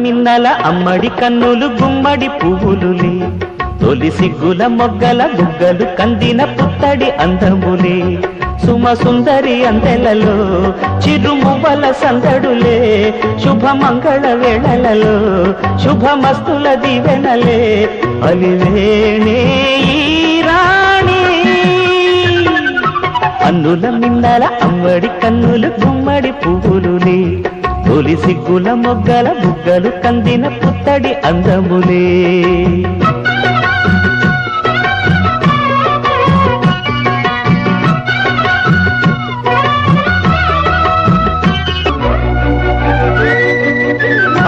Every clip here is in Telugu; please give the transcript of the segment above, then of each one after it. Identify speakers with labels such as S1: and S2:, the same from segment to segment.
S1: మిన్నల అమ్మడి కన్నులు గుమ్మడి పువ్వులులే, తొలి సిగ్గుల మొగ్గల బుగ్గలు కందిన పుత్తడి అందములే, సుమ సుందరి అందెలలో చిరుమువ్వల సందడులే, శుభమంగళ వేళలలో శుభమస్తుల దివెనలే, అలివేణే ఈ రాణి. అన్నుల మిన్నల అమ్మడి కన్నులు గుమ్మడి పువ్వులులే, తొలి సిగ్గుల మొగ్గల బుగ్గలు కందిన పుత్తడి అందములే.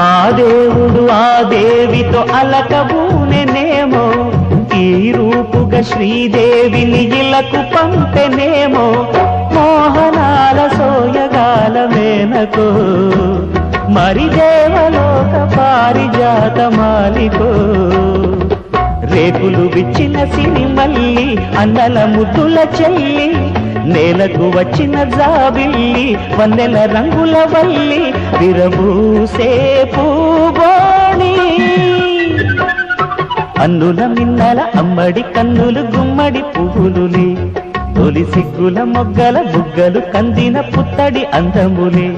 S1: ఆ దేవుడు ఆ దేవితో అలకబూనెనేమో, ఈ రూపుగా శ్రీదేవిని ఇలకు పంపెనేమో, మోహనాల సోయగాల మేనకో, మరి దేవలోక పారిజాత మాలికో, రేపులు విచ్చిన సిరిమల్లి అన్నల ముద్దుల చెల్లి, నేలకు వచ్చిన జాబిల్లి వన్నెల రంగుల వల్లి, విరబూసే పూబోణి. అన్నుల మిన్నల అమ్మడి కన్నులు గుమ్మడి పువ్వులులే, తొలి సిగ్గుల మొగ్గల బుగ్గలు కందిన పుత్తడి అందములే.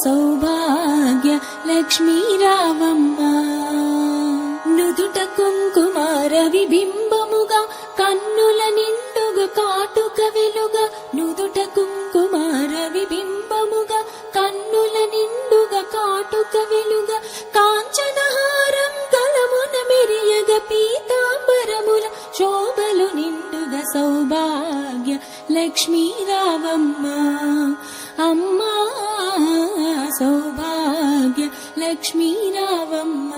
S2: సౌభాగ్య లక్ష్మీ రావమ్మ, నుదుట కుంకుమార విబింబముగా కన్నుల నిండుగా కాటుక వెలుగా, నుదుట కుంకుమార విబింబముగా కన్నుల నిండుగా కాటుక వెలుగా, కాంచనహారం కలమున మెరియగ పీతాంబరముల శోభలు నిండుగా, సౌభాగ్య లక్ష్మీ రావమ్మ అమ్మా, సౌభాగ్య లక్ష్మీ రావమ్మ.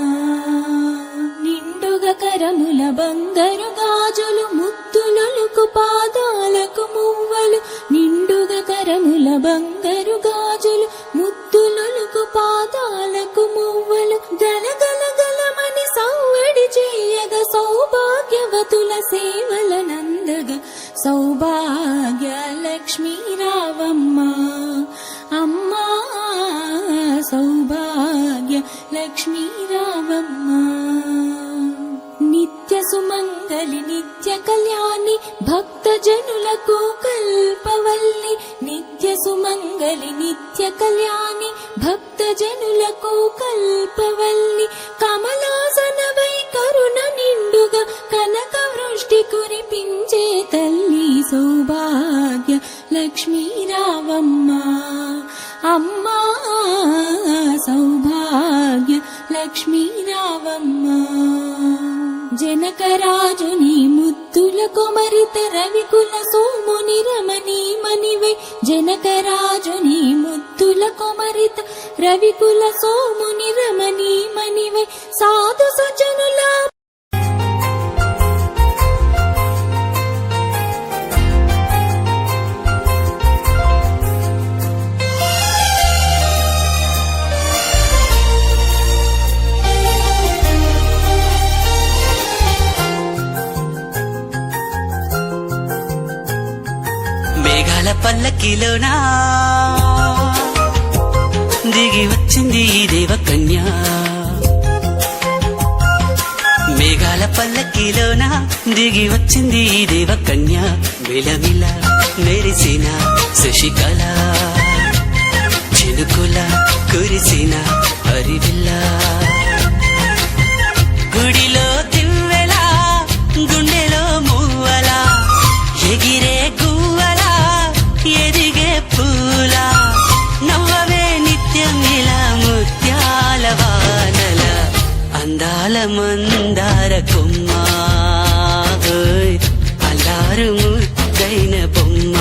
S2: నిండుగా కరముల బంగారు గాజులు ముద్దులకు పాదాలకు మువ్వలు, నిండుగా కరముల బంగారు గాజులు ముద్దులకు పాదాలకు మువ్వలు, గలగల గలమని సౌవడి చేయగ సౌభాగ్యవతుల సేవల నందగ, సౌభాగ్య లక్ష్మీ రావమ్మ అమ్మా, సౌభాగ్య లక్ష్మీ రావమ్మ. నిత్య సుమంగళి నిత్య కళ్యాణి భక్త జనులకు కల్పవల్లి, నిత్య సుమంగళి నిత్య కళ్యాణి భక్త జనులకు కల్పవల్లి, కమలాసనవై కరుణ నిండుగా కనక వృష్టి కురిపించే తల్లి, సౌభాగ్య లక్ష్మీ రావమ్మ అమ్మా, సౌభాగ్య లక్ష్మీ రావమ్మ. జనకరాజుని ముద్దుల కొమరిత రవికుల సోముని రమణీ మణివై, జనకరాజుని ముద్దుల కొమరిత రవికుల సోముని రమణీ మణివై, సాధు సజనుల
S3: మేఘాల పల్లకిలోనా దిగి వచ్చింది ఈ దేవకన్య, మేఘాల పల్లకిలోనా దిగి వచ్చింది ఈ దేవకన్య, మిలమిల మెరిసిన శశికళ చినుకుల కురిసిన హరివిల్ల, గుడిలో దివ్వెలా గుండెలో మువ్వలా ఎగిరే గువ్వలా ఎదిగే పూల, నవ్వవే నిత్యం ఇలా ముత్యాల వానల, అందాల మందార కొమ్మ అల్లారు ముద్దైన బొమ్మ.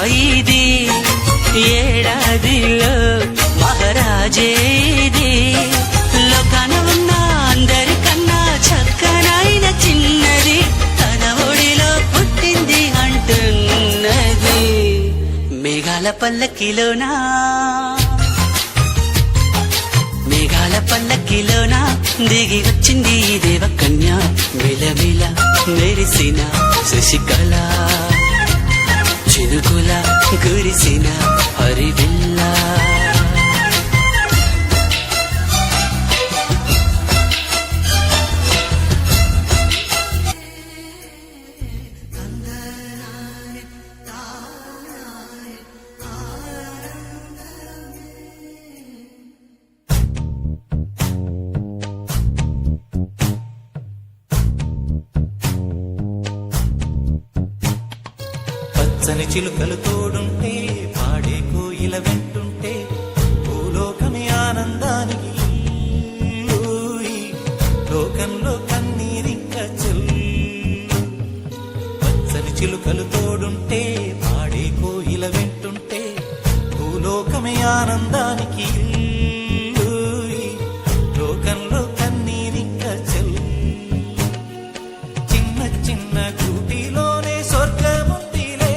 S3: ఇది ఏడాదిలో మహారాజేది లోకాన ఉన్న అందరికన్నా చక్కనైన చిన్నది తన ఒడిలో పుట్టింది అంటున్నది మేఘాల పల్లకిలోనా మేఘాల పల్లకిలోనా దిగి వచ్చింది ఈ దేవకన్య మిలమిల మెరిసిన శశికళ చినుకుల కురిసిన హరివిల్ల
S4: పచ్చని చిలుకలు తోడుంటే పాడే కోయిల వెంటుంటే భూలోకమే ఆనందానికి ఊయి, లోకంలో కన్నీరింక చెల్లు పచ్చని చిలుకలు తోడుంటే పాడే కోయిల వెంటుంటే భూలోకమే ఆనందానికి ఊయి, లోకంలో కన్నీరింక చెల్లు చిన్న చిన్న గూటిలోనే స్వర్గముందిలే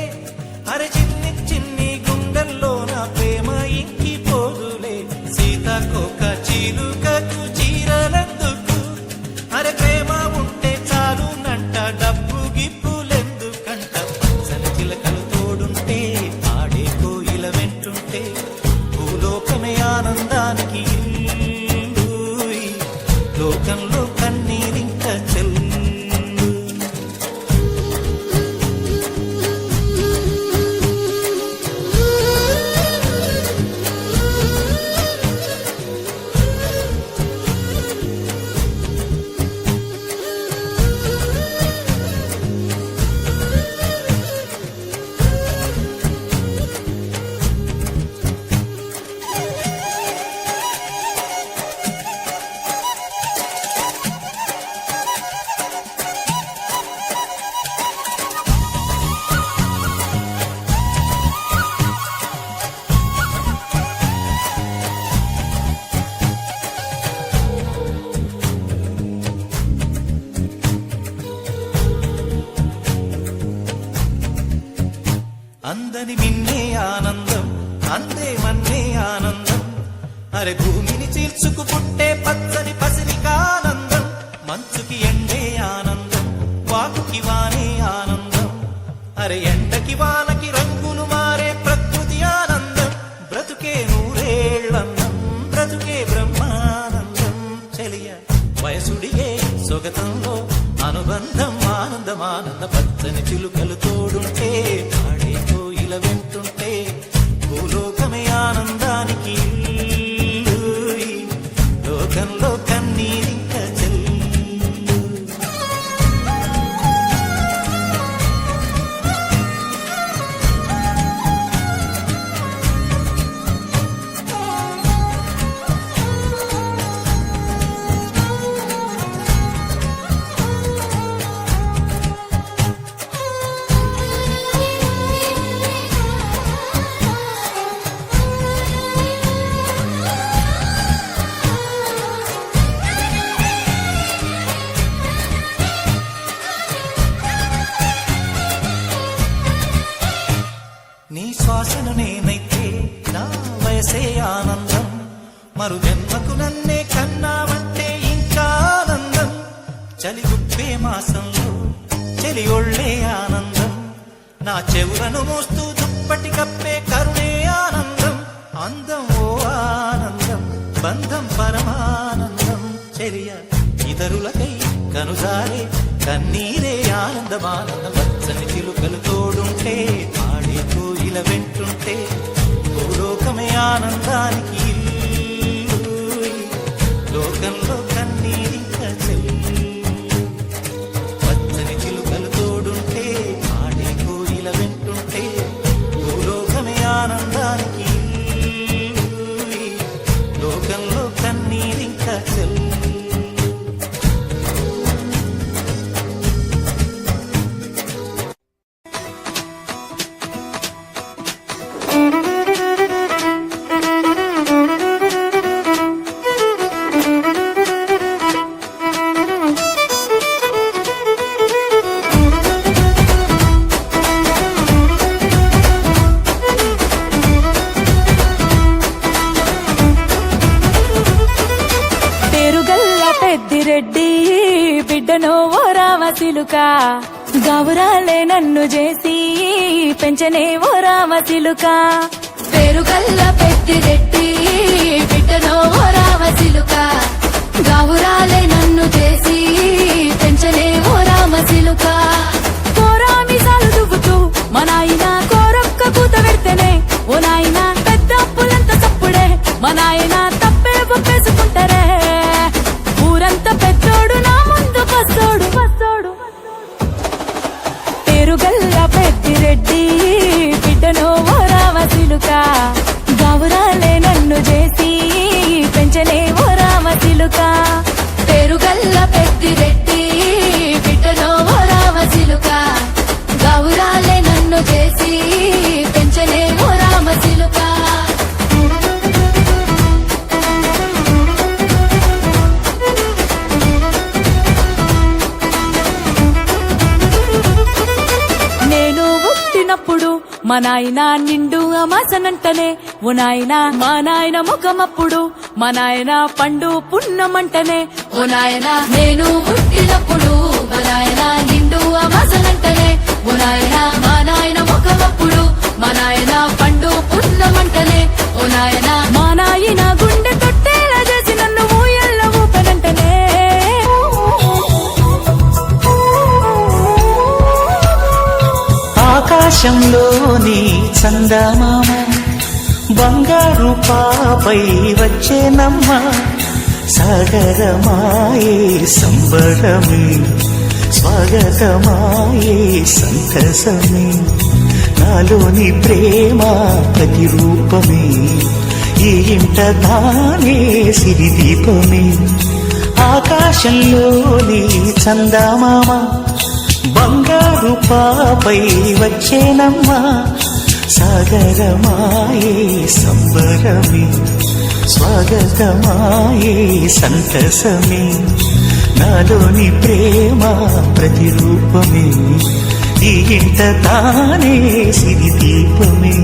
S4: అరే చిన్ని చిన్ని గుండెల్లో నా ప్రేమ ఇంకిపోదులే సీతాకోక చిలుకకు చీరలెందుకు అరే ప్రేమ ఉంటే చాలునంట డబ్బు గిప్పులెందుకంట పచ్చని చిలకలు తోడుంటే ఆడే కోయిల వెంటుంటే భూలోకమే ఆనందానికి ఊయి, లోకంలో కన్నీరింక చెల్లు అందని మిన్నే ఆనందం అందే మన్నే ఆనందం అరే భూమిని చీల్చుకు పుట్టే పచ్చని పసిరికానందం మంచుకి ఎండే ఆనందం వాకుకి వానే ఆనందం అరే ఎండకి వానకి రంగులు మారే ప్రకృతి ఆనందం బ్రతుకే నూరేళ్లందం బ్రతుకే బ్రహ్మానందం చెలియ వయసుడిగే సొగతంలో అనుబంధం ఆనందం ఆనంద పచ్చని చిలుకలు తోడుంటే ఆడే కోయిల వెంటుంటే భూలోకమే ఆనందానికి ఊయి, లోకంలో కన్నీరింక చెల్లు నీ శ్వాసను నేనైతే నా వయసే ఆనందం మరు జన్మకు నన్నే కన్నావంటే ఇంకా ఆనందం చలి గుప్పే మాసంలో చెలి ఒళ్ళే ఆనందం నా చెవులను మోస్తూ దుప్పటి కప్పే కరుణే ఆనందం అందం ఓ ఆనందం బంధం పరమానందం చెలియ ఇతరులకై కనుజారే కన్నీరే ఆనందమానందం పచ్చని చిలుకలు తోడుంటే ఆడే కోయిల వెంటుంటే భూలోకమే ఆనందానికి ఊయి, లోకంలో కన్నీరింక చెల్లు పచ్చని చిలుకలు తోడుంటే ఆడే కోయిల వెంటుంటే భూలోకమే ఆనందానికి ఊయి, లోకంలో కన్నీరింక చెల్లు
S2: రామసిలుక గౌరాలే నన్ను చేసి పెంచనే ఓ రామసిలుక పేరు కల్ల పెద్దిరెట్టి బిడ్డనో ఓ రామసిలుక గౌరాలే నన్ను చేసి పెంచనే ఓ రామసిలుక కోరామిసాలు దువ్వుతూ మా నాయన కోరొక్క కూత పెడితేనే ఓ నాయన పెద్ద అప్పులంత సప్పుడే మా నాయన తప్పే ఒప్పేసుకుంటారే ఊరంతా పెద్దోడు నా ముందు పస్తోడు పస్తోడు పేరుగల్ల పెద్దిరెడ్డి బిడ్డనో ఓ రామసిలుక గౌరాలే నన్ను చేసి పెంచనే ఓ రామసిలుక పేరుగల్ల పెద్దిరెడ్డి బిడ్డనో ఓ రామసిలుక గౌరాలే నన్ను చేసి పెంచనే ఓ రామసిలుక నేను పుట్టినప్పుడు మా నాయన నిండు అమాసనంటనే ఓ నాయన మా నాయన ముఖమప్పుడు మా నాయన పండు పున్నమంటనే ఓ నాయన నేను పుట్టినప్పుడు మా నాయన నిండు అమాసనంటనే ఓ నాయన మా నాయన ముఖమప్పుడు మా నాయన పండు పున్నమంటనే ఓ నాయన మా నాయన గుండె తొట్టేలా చేసి నన్ను ఊయల్ల ఊపనంటనే
S1: ఆకాశంలోని చందమామ బంగారు పాపై వచ్చేనమ్మ సాగరమాయే సంబరమే స్వాగతమాయే సంతసమే నాలోని ప్రేమ ప్రతిరూపమే ఈ ఇంట దానే సిరిదీపమే ఆకాశంలోని చందమామ బంగారు పాపై వచ్చేనమ్మా సాగరమాయే సంబరమే స్వాగతమాయే సంతసమే నాలోని ప్రేమ ప్రతిరూపమే ఈ ఇంట తానే సిరిదీపమే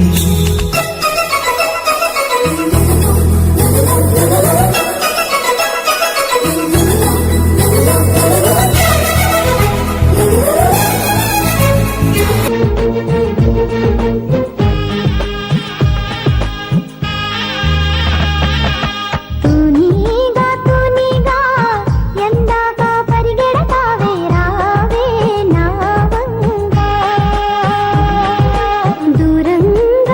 S5: దూరంగా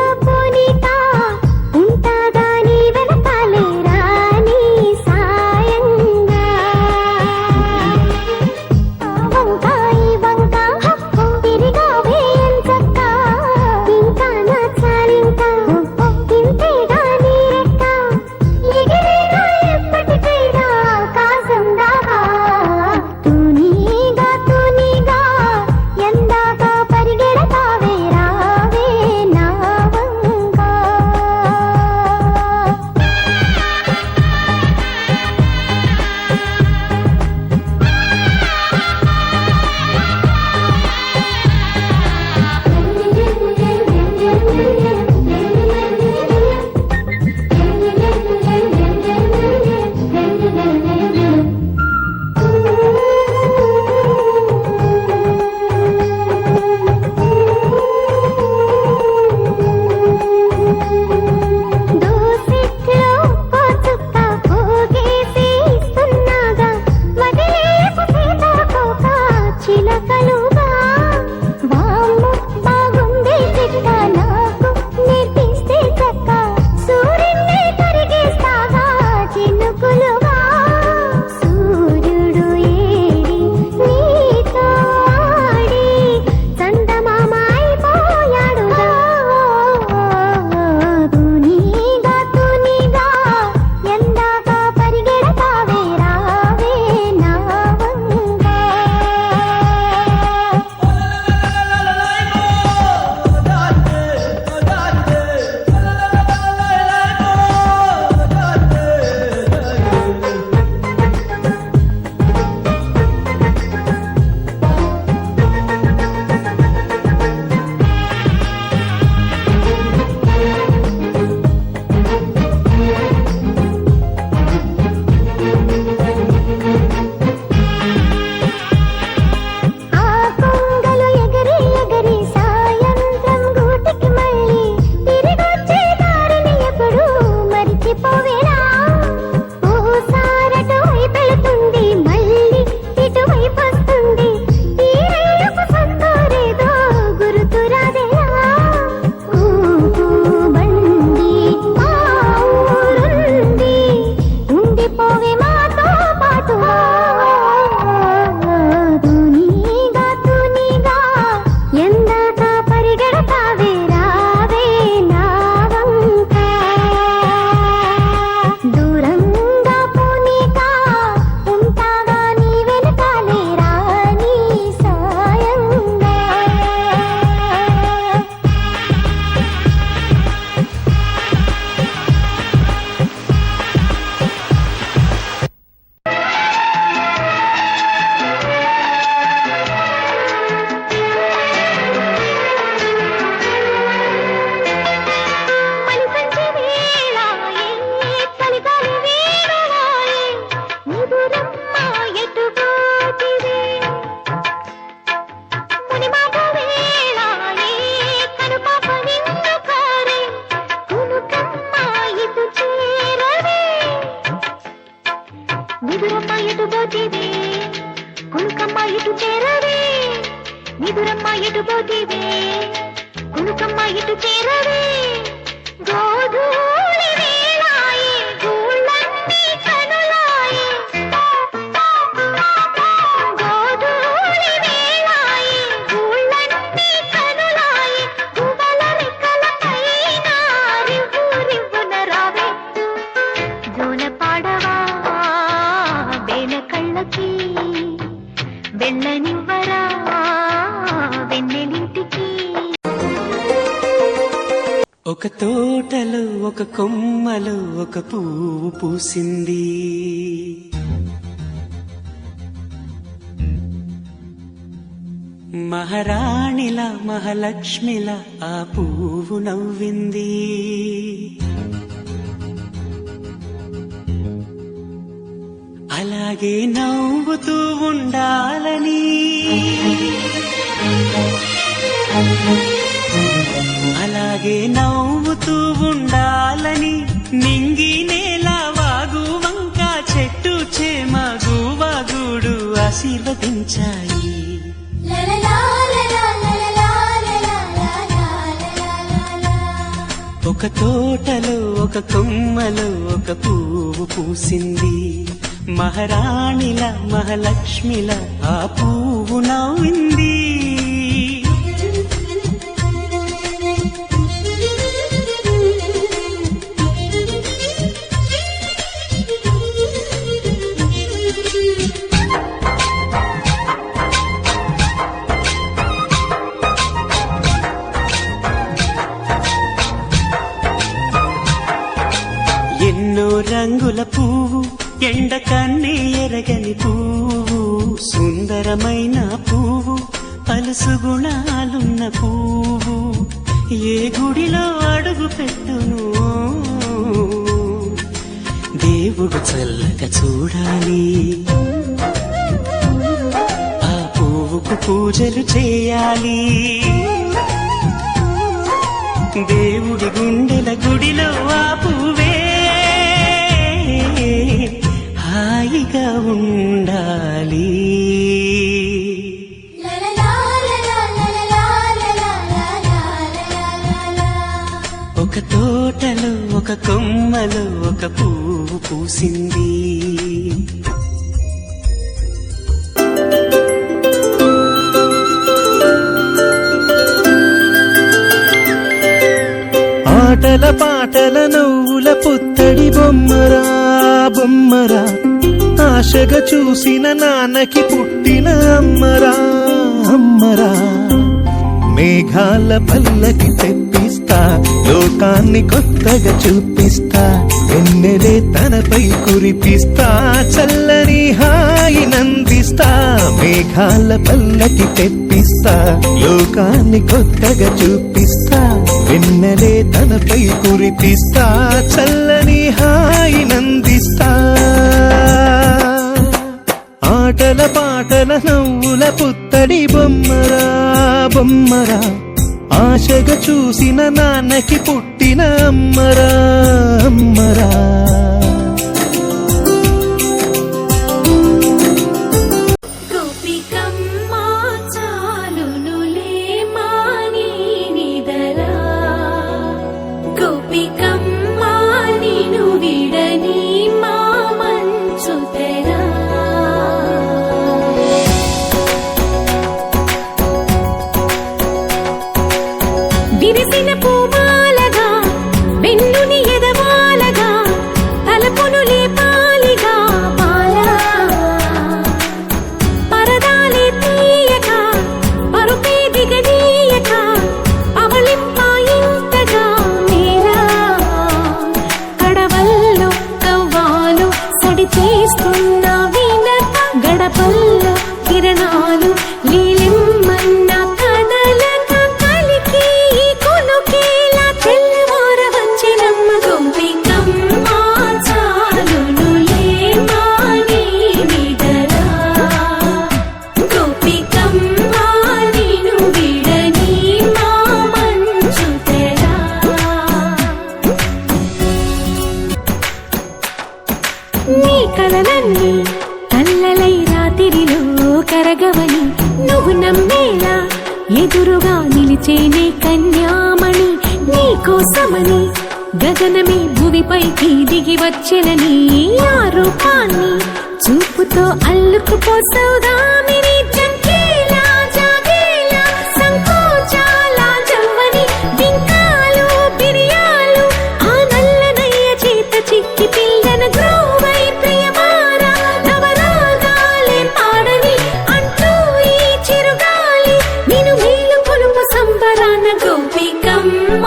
S5: జ్యోతివే కునుకమ్మ ఇటు చేరవే గోధూళి వేళాయే గూళ్ళన్నీ కనులాయే గోధూళి వేళాయే గూళ్ళన్నీ కనులాయే గువ్వల రెక్కల పైన రివ్వు రివ్వున రావే జోన పాడవా వేల కళ్ళకి వెళ్ళనివ్వరా వెన్నెలింటికి
S3: ఒక తోటలో ఒక కొమ్మలో ఒక పువ్వు పూసింది మహారాణిలా మహాలక్ష్మిలా ఆ పువ్వు నవ్వింది అలాగే నవ్వుతూ ఉండాలని అలాగే నవ్వుతూ ఉండాలని నింగి నేల వాగు వంక చెట్టు చేమ గువాగుడు ఆశీర్వదించాయి ఒక తోటలో ఒక కొమ్మలో ఒక పువ్వు పూసింది మహారాణిల మహాలక్ష్మిల ఆ పువ్వు నవ్వింది ఎన్నో రంగుల పువ్వు ఎండ కన్నే ఎరగని పువ్వు సుందరమైన పువ్వు పలుసు గుణాలున్న పువ్వు ఏ గుడిలో అడుగు పెట్టును దేవుడు చల్లగా చూడాలి ఆ పువ్వుకు పూజలు చేయాలి దేవుడి గుండెల గుడిలో ఆ పువ్వే హాయిగా ఉండాలి ఒక తోటలో ఒక కొమ్మలో ఒక పువ్వు పూసింది
S1: ఆటల పాటల నవ్వుల పుత్తడి బొమ్మరా బొమ్మరా ఆశగా చూసిన నాన్నకి పుట్టిన అమ్మరా అమ్మరా మేఘాల పల్లకి తెప్పిస్తా లోకాన్ని కొత్తగా చూపిస్తా వెన్నెలే తనపై కురిపిస్తా చల్లని హాయి నందిస్తా మేఘాల పల్లకి తెప్పిస్తా లోకాన్ని కొత్తగా చూపిస్తా వెన్నెలే తనపై కురిపిస్తా చల్లని హాయి నందిస్తా ఆటల పాటల నవ్వుల పుత్తడి బొమ్మరా బొమ్మరా ఆశగా చూసిన నాన్నకి పుట్టిన అమ్మరా అమ్మరా
S5: విరిసిన పూమాలగా వెన్నుని ఎదవాలగా తలపును లేపాలిగా బాలా పరదాలే తీయక పరుపే దిగనీయక అవలింపాయింతగా మేరా కడవల్లో కవ్వాలు సడి చేస్తున్న వీణత గడపల్లో కిరణాలు నీలిమ్మన్న కదలక కలికి కొనుకి కోసమని గగనమే భువిపైకి దిగి వచ్చినని ఆ రూపాన్ని చూపుతో అల్లుకుపోసౌదామిని జంకేలా జాగేలా సంకోచాల జవ్వని బింకాలు బిరియాలు ఆ నల్లనయ్య చేత చిక్కి పిల్లన గ్రోవై ప్రియమారా నవరాగాలే పాడని అంటూ ఈ చిరుగాలి నిన్ను మేలు కొలుపు సంబరాన గోపికమ్మ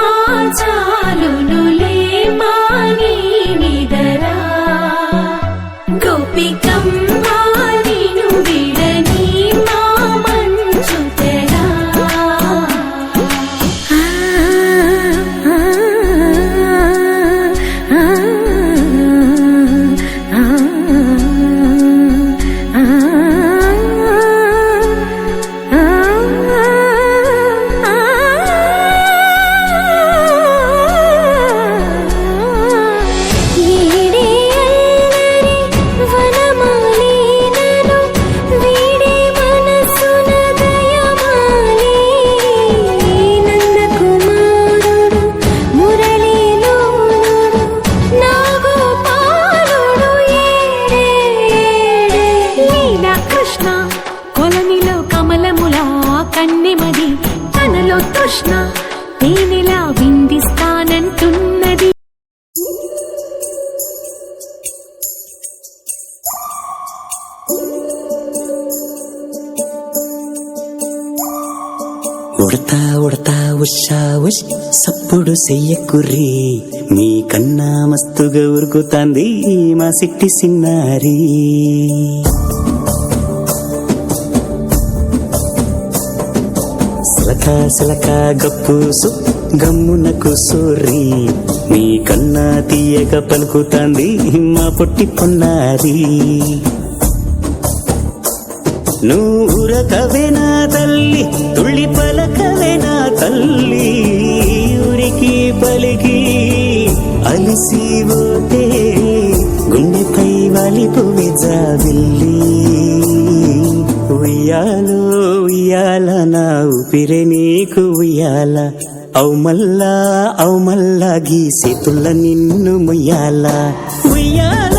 S5: చాలునులే మాని నిదరా గోపికమ్మ నిన్ను విడని మా మంచు తెరా కొలనిలో కమలములా కన్నెమది తనలో తృష్ణ తేనెలా విందిస్తానంటున్నది
S3: ఉడతా ఉడతా ఉషా ఉష్ సప్పుడు చెయ్యకుర్రి మీ కన్నా మస్తుగా ఉరుకుతాంది మా సిట్టి సిన్నారి సిలక సిలక గప్పుసు గమ్మునకు సోర్రి మీ కన్నా తీయక పలుకుతాంది మా పొట్టి పొన్నారి నూరకవేనా తల్లి తుళ్ళి పలకవేనా తల్లి ఊరికి పలికి అలిసిపోతే గుండెపై వాలిపోవే జాబిల్లి ఉయ్యాలో ఉయ్యాల నా ఊపిరే నీకు ఉయ్యాల అవు మల్లా గీసేతుల్ల నిన్ను ముయ్యాల ఉయ్యాల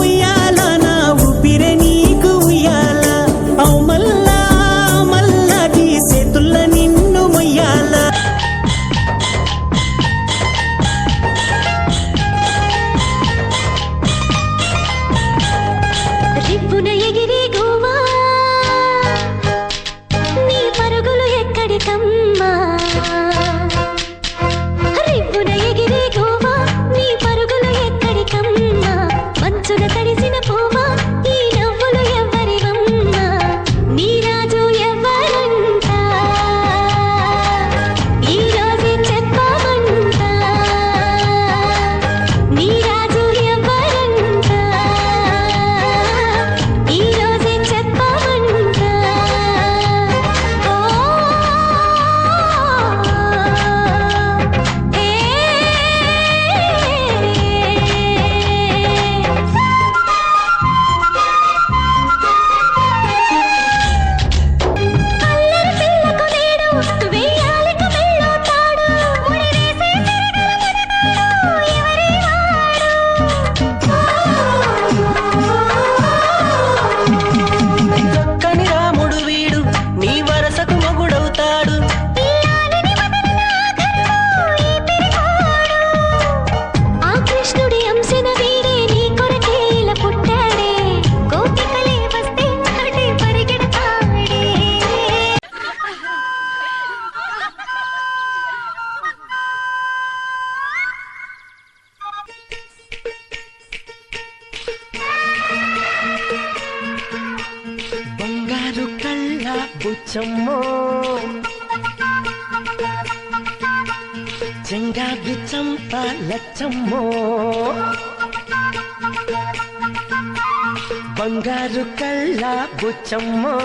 S3: ఉయ్యాల నా ఊపిరే నీకు ఉయ్యాల అవు మల్లా గీసేతుల్ల నిన్ను ముయ్యాల
S5: రిప్పున ఎగిరి గోవా నీ పరుగులు ఎక్కడికమ్మా రిప్పున ఎగిరి గోవా నీ పరుగులు ఎక్కడికమ్మా మంచున తడిసిన పోవా ఈ నవ్వులు ఎవరివమ్మా నీ రాజు ఎవరంట ఈ రోజే చెప్పమంట నీ రాజు ఎవరంట ఈ రోజే చెప్పమంట ఓ అల్లరి పిల్లకు నేడు వేయాలి కమెళ్ళో తాడు ముడిరేసే తిరగల మనగాడు ఎవరి
S3: చక్కని రాముడు వీడు నీ వరసకు మొగుడవుతాడు
S5: ఆ కృష్ణుడి అంశన వీరే నీ కొరకేల పుట్టాడే గోపికలే వస్తే అటే పరిగెడతాడే
S3: బంగారు కళ్ళ బుచ్చమ్మో చెంగావి చంప లచ్చమ్మో బంగారు కళ్ళ బుచ్చమ్మో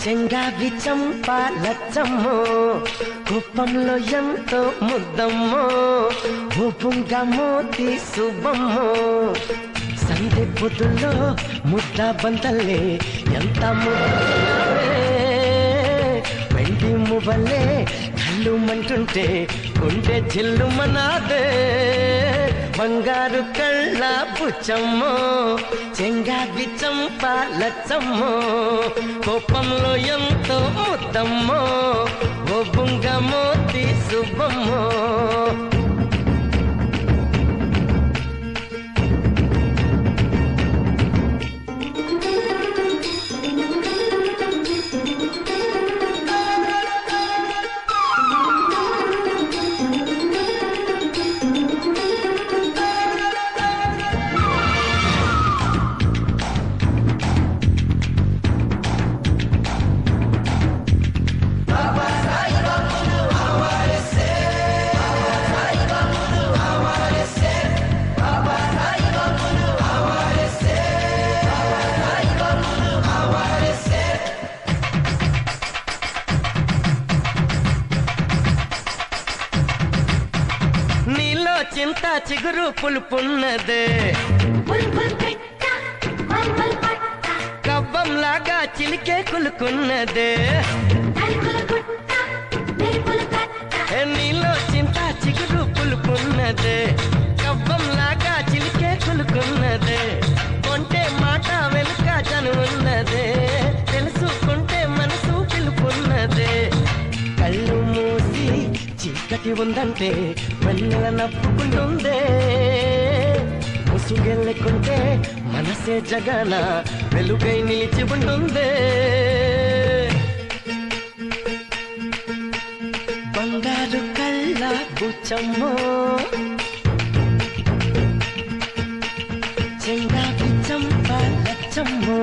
S3: చెంగావి చంప లచ్చమ్మో కుప్పంలో ఎంతో ముద్దమ్మో ఊపుంగా మోతి శుభమ్మో సందె పొద్దుల్లో ముద్ద బంతల్లే ఎంత ముద్దే వెండి మువ్వలే కళ్ళ జిల్లుమంటుంటే గుండె జిల్లుమనాదే బంగారు కళ్ళ బుచ్చమ్మో చెంగాగి చంపాలచ్చమ్మో కోపంలో ఎంతో ముద్దమ్మో ఓ బుంగమోతి శుభమ్మో చింత చిగురు పులుపున్నదే కవ్వంలాగా చిలికే కులుకున్నదే నీలో చింత చిగురు పులుపున్నదే కవ్వంలాగా చిలికే కులుకున్నదే కొంటే మాట వెనుక జనున్నదే తెలుసుకుంటే మనసు పిలుపున్నదే కళ్ళు మూసి చీకటి ఉందంటే వెన్నెల నవ్వుకుంటుందే ముసుగెళ్ళకుంటే మనసే జగన వెలుగై నిలిచి ఉంటుందే బంగారు కళ్ళ బుచ్చమ్మో చెంగాకి చంపాలచ్చమ్మో